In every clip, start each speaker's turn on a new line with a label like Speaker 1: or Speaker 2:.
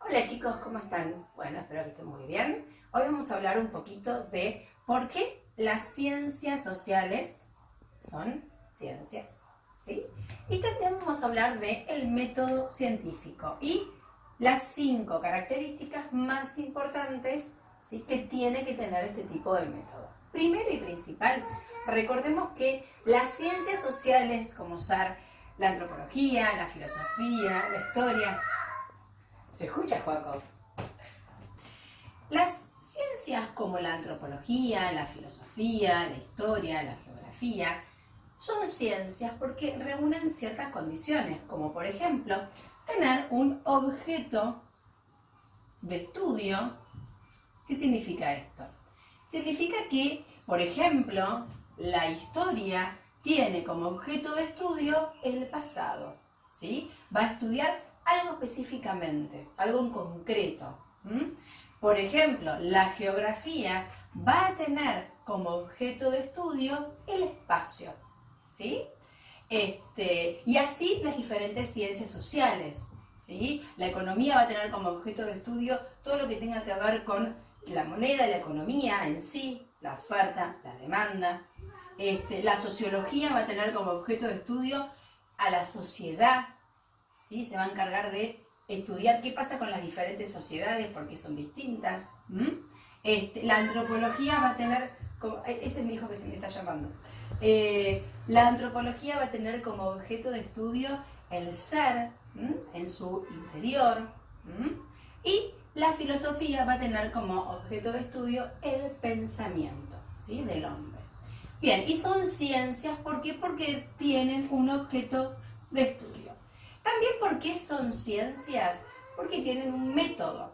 Speaker 1: Hola chicos, ¿cómo están? Bueno, espero que estén muy bien. Hoy vamos a hablar un poquito de por qué las ciencias sociales son ciencias, ¿sí? Y también vamos a hablar del método científico y las 5 características más importantes, ¿sí?, que tiene que tener este tipo de método. Primero y principal, recordemos que las ciencias sociales, como usar la antropología, la filosofía, la historia. ¿Se escucha, Joaco? Las ciencias como la antropología, la filosofía, la historia, la geografía, son ciencias porque reúnen ciertas condiciones, como por ejemplo, tener un objeto de estudio. ¿Qué significa esto? Significa que, por ejemplo, la historia tiene como objeto de estudio el pasado, ¿sí? Va a estudiar algo específicamente, algo en concreto. Por ejemplo, la geografía va a tener como objeto de estudio el espacio, ¿sí? Y así las diferentes ciencias sociales, ¿sí? La economía va a tener como objeto de estudio todo lo que tenga que ver con la moneda, la economía en sí, la oferta, la demanda. La sociología va a tener como objeto de estudio a la sociedad, ¿sí? Se va a encargar de estudiar qué pasa con las diferentes sociedades, porque son distintas. La antropología va a tener, ese es mi hijo que me está llamando. La antropología va a tener como objeto de estudio el ser en su interior. Y la filosofía va a tener como objeto de estudio el pensamiento, ¿sí?, del hombre. Bien, y son ciencias, ¿por qué? Porque tienen un objeto de estudio. También, ¿por qué son ciencias? Porque tienen un método.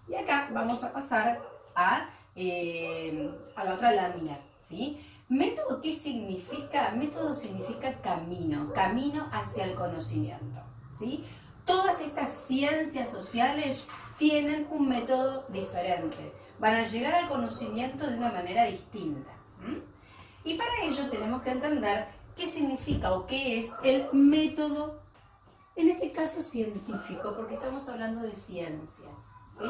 Speaker 1: Y acá vamos a pasar a la otra lámina, ¿sí? ¿Método qué significa? Método significa camino, camino hacia el conocimiento, ¿sí? Todas estas ciencias sociales tienen un método diferente, van a llegar al conocimiento de una manera distinta. Y para ello tenemos que entender qué significa o qué es el método, en este caso científico, porque estamos hablando de ciencias, ¿sí?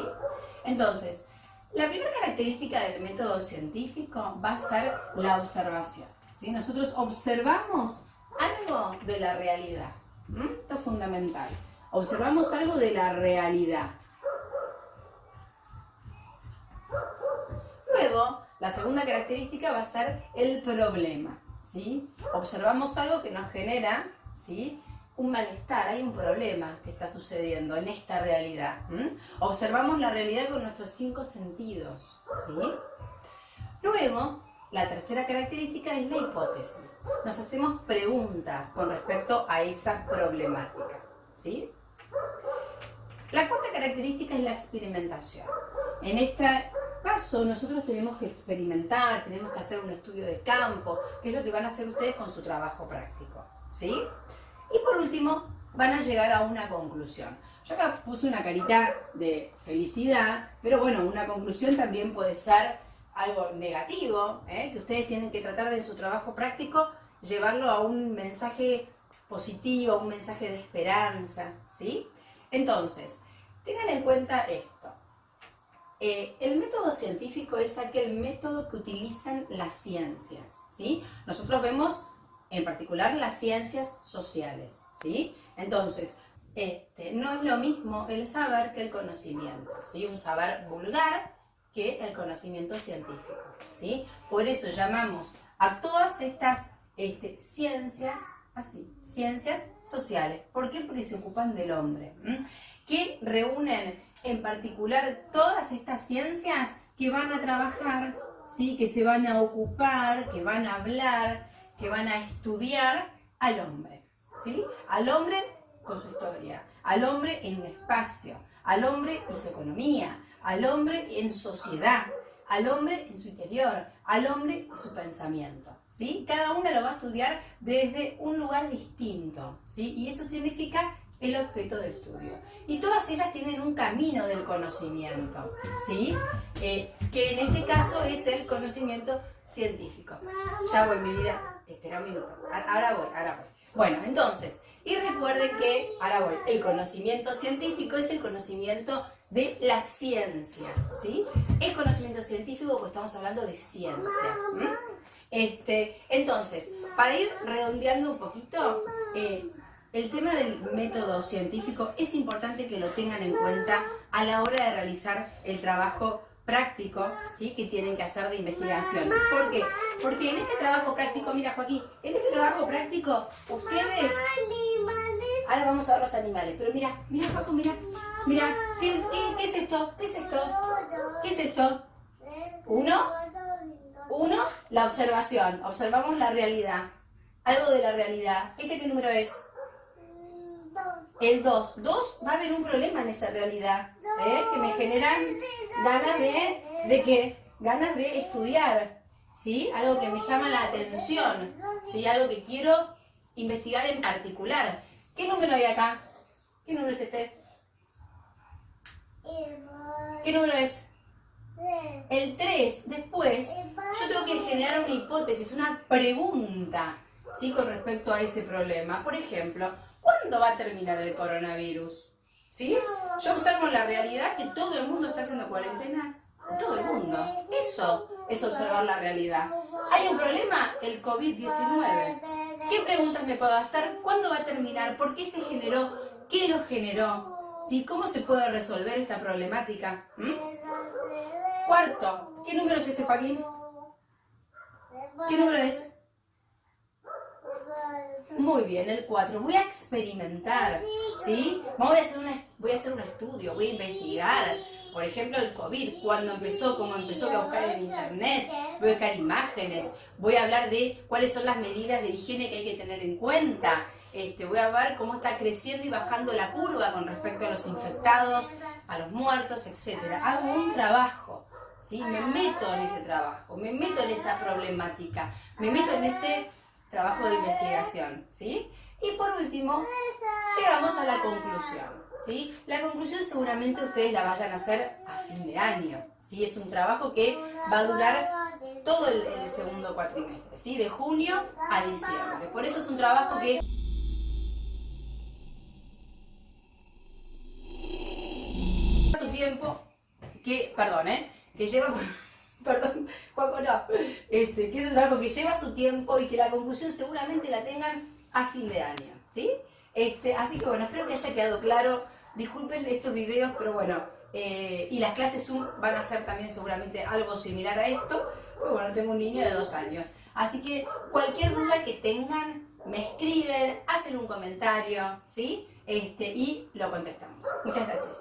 Speaker 1: Entonces, la primera característica del método científico va a ser la observación, ¿sí? Nosotros observamos algo de la realidad. Esto es fundamental. Observamos algo de la realidad. Luego, la segunda característica va a ser el problema, ¿sí? Observamos algo que nos genera, ¿sí?, un malestar, hay un problema que está sucediendo en esta realidad. Observamos la realidad con nuestros 5 sentidos, ¿sí? Luego, la tercera característica es la hipótesis. Nos hacemos preguntas con respecto a esa problemática, ¿sí? La cuarta característica es la experimentación. En este paso nosotros tenemos que experimentar, tenemos que hacer un estudio de campo, que es lo que van a hacer ustedes con su trabajo práctico, ¿sí? Y por último, van a llegar a una conclusión. Yo acá puse una carita de felicidad, pero bueno, una conclusión también puede ser algo negativo, que ustedes tienen que tratar de su trabajo práctico llevarlo a un mensaje positivo, a un mensaje de esperanza, ¿sí? Entonces, tengan en cuenta esto. El método científico es aquel método que utilizan las ciencias, ¿sí? Nosotros vemos en particular las ciencias sociales, ¿sí? Entonces, no es lo mismo el saber que el conocimiento, ¿sí? Un saber vulgar que el conocimiento científico, ¿sí? Por eso llamamos a todas estas ciencias así, ciencias sociales. ¿Por qué? Porque se ocupan del hombre, que reúnen en particular todas estas ciencias que van a trabajar, ¿sí?, que se van a ocupar, que van a hablar, que van a estudiar al hombre, ¿sí? Al hombre con su historia, al hombre en un espacio, al hombre y su economía, al hombre en sociedad, al hombre en su interior, al hombre y su pensamiento, ¿sí? Cada una lo va a estudiar desde un lugar distinto, ¿sí? Y eso significa el objeto de estudio. Y todas ellas tienen un camino del conocimiento, ¿sí? Que en este caso es el conocimiento científico. Ya voy, mi vida. Espera un minuto. Ahora voy. Bueno, entonces, y recuerden que, ahora voy, el conocimiento científico es el conocimiento de la ciencia, ¿sí? Es conocimiento científico porque estamos hablando de ciencia. Entonces, para ir redondeando un poquito, el tema del método científico es importante que lo tengan en cuenta a la hora de realizar el trabajo práctico, ¿sí? Que tienen que hacer de investigación. ¿Por qué? Porque en ese trabajo práctico, mira Joaquín, en ese trabajo práctico, ustedes... Ahora vamos a ver los animales, pero mira Joaco, mira, ¿qué es esto? ¿Qué es esto? ¿Qué es esto? Uno, la observación, observamos la realidad, algo de la realidad. ¿Este qué número es? El 2. 2, va a haber un problema en esa realidad, que me generan ganas ¿de qué? Ganas de estudiar, ¿sí? Algo que me llama la atención, ¿sí? Algo que quiero investigar en particular. ¿Qué número hay acá? ¿Qué número es este? ¿Qué número es? El 3. Después, yo tengo que generar una hipótesis, una pregunta, ¿sí? Con respecto a ese problema. Por ejemplo, ¿cuándo va a terminar el coronavirus? ¿Sí? Yo observo en la realidad que todo el mundo está haciendo cuarentena. Todo el mundo. Eso es observar la realidad. ¿Hay un problema? El COVID-19. ¿Qué preguntas me puedo hacer? ¿Cuándo va a terminar? ¿Por qué se generó? ¿Qué lo generó? ¿Sí? ¿Cómo se puede resolver esta problemática? Cuarto. ¿Qué número es este, Joaquín? ¿Qué número es? Muy bien, el 4. Voy a experimentar, ¿sí? Voy a hacer un estudio, voy a investigar. Por ejemplo, el COVID, cuando empezó, cómo empezó, voy a buscar en internet, voy a buscar imágenes, voy a hablar de cuáles son las medidas de higiene que hay que tener en cuenta. Voy a ver cómo está creciendo y bajando la curva con respecto a los infectados, a los muertos, etc. Hago un trabajo, ¿sí? Me meto en ese trabajo, me meto en esa problemática, me meto en ese trabajo de investigación, ¿sí? Y por último, llegamos a la conclusión, ¿sí? La conclusión seguramente ustedes la vayan a hacer a fin de año, ¿sí? Es un trabajo que va a durar todo el segundo cuatrimestre, ¿sí? De junio a diciembre. Por eso es un trabajo que... su tiempo, que lleva... Perdón, Juaco, no. Que es un trabajo que lleva su tiempo y que la conclusión seguramente la tengan a fin de año, ¿sí? Así que bueno, espero que haya quedado claro. Disculpen estos videos, pero bueno, y las clases Zoom van a ser también seguramente algo similar a esto. Pero bueno, tengo un niño de 2 años. Así que cualquier duda que tengan, me escriben, hacen un comentario, ¿sí? Y lo contestamos. Muchas gracias.